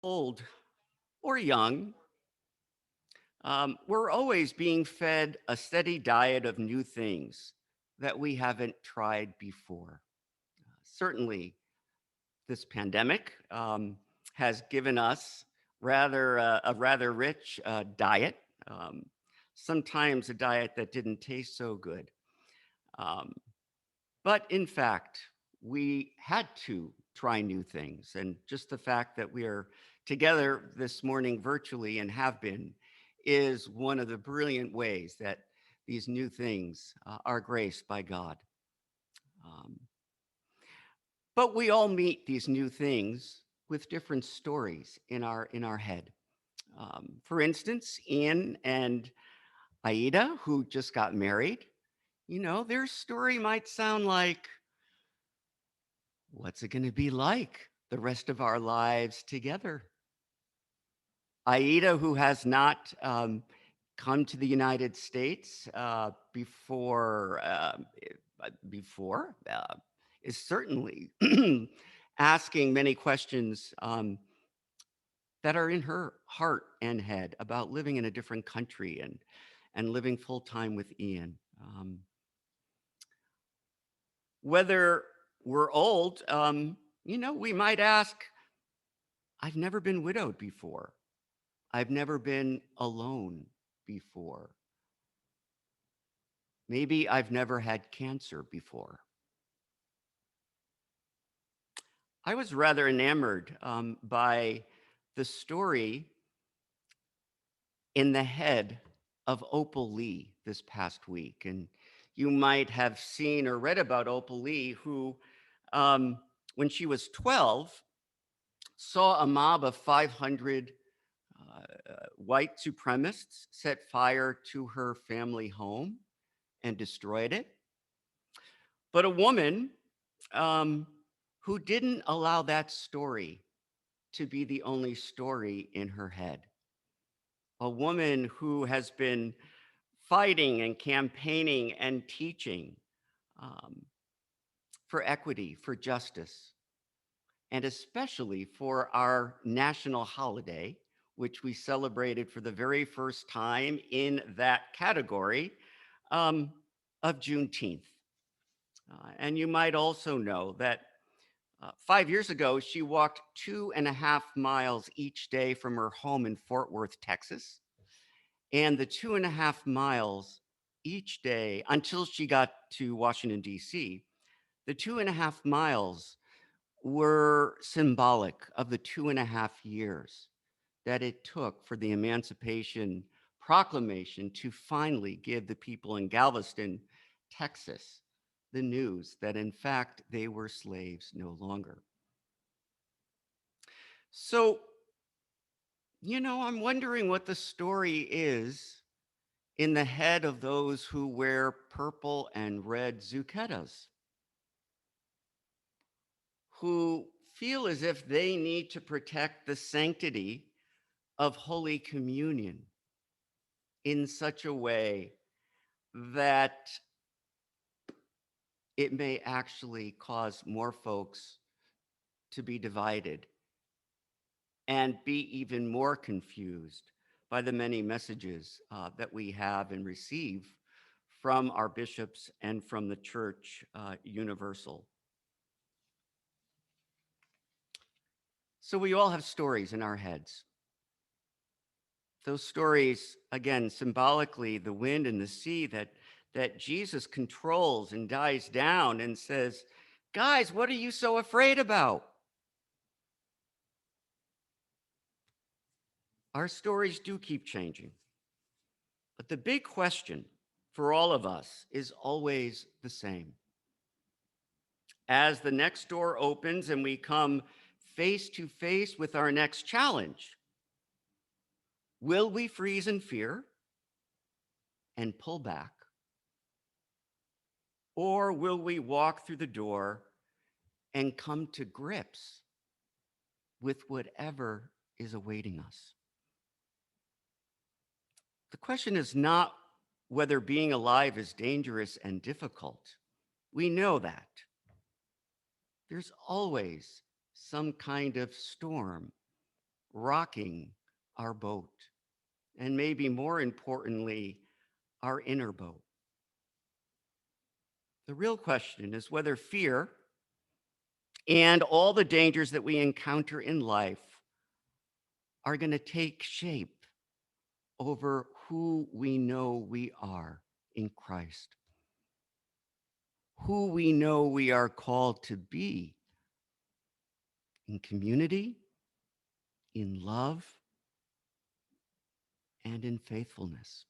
old or young, we're always being fed a steady diet of new things that we haven't tried before. Certainly, this pandemic has given us a rather rich diet. Um, Sometimes a diet that didn't taste so good. Um, but in fact, we had to try new things. And just the fact that we are together this morning virtually and have been is one of the brilliant ways that these new things are graced by God. Um, but we all meet these new things with different stories in our head. For instance, Ian and Aida, who just got married, their story might sound like, what's it going to be like the rest of our lives together? Aida, who has not come to the United States before, is certainly asking many questions that are in her heart and head about living in a different country and living full time with Ian. Whether we're old, we might ask, I've never been widowed before. I've never been alone before. Maybe I've never had cancer before. I was rather enamored by the story in the head of Opal Lee this past week. And you might have seen or read about Opal Lee, who, when she was 12, saw a mob of 500 white supremacists set fire to her family home and destroyed it. But a woman um, who didn't allow that story to be the only story in her head. A woman who has been fighting and campaigning and teaching um, for equity, for justice, and especially for our national holiday, which we celebrated for the very first time in that category um, of Juneteenth. And you might also know that 5 years ago, she walked 2.5 miles each day from her home in Fort Worth, Texas. And the 2.5 miles each day until she got to Washington, D.C., the 2.5 miles were symbolic of the 2.5 years that it took for the Emancipation Proclamation to finally give the people in Galveston, Texas, the news that in fact they were slaves no longer. So, I'm wondering what the story is in the head of those who wear purple and red zucchettas, who feel as if they need to protect the sanctity of Holy Communion in such a way that it may actually cause more folks to be divided and be even more confused by the many messages that we have and receive from our bishops and from the Church Universal. So we all have stories in our heads. Those stories, again, symbolically, the wind and the sea that Jesus controls and dies down and says, guys, what are you so afraid about? Our stories do keep changing. But the big question for all of us is always the same. As the next door opens and we come face to face with our next challenge, will we freeze in fear and pull back? Or will we walk through the door and come to grips with whatever is awaiting us? The question is not whether being alive is dangerous and difficult. We know that. There's always some kind of storm rocking our boat, and maybe more importantly, our inner boat. The real question is whether fear and all the dangers that we encounter in life are going to take shape over who we know we are in Christ, who we know we are called to be in community, in love, and in faithfulness.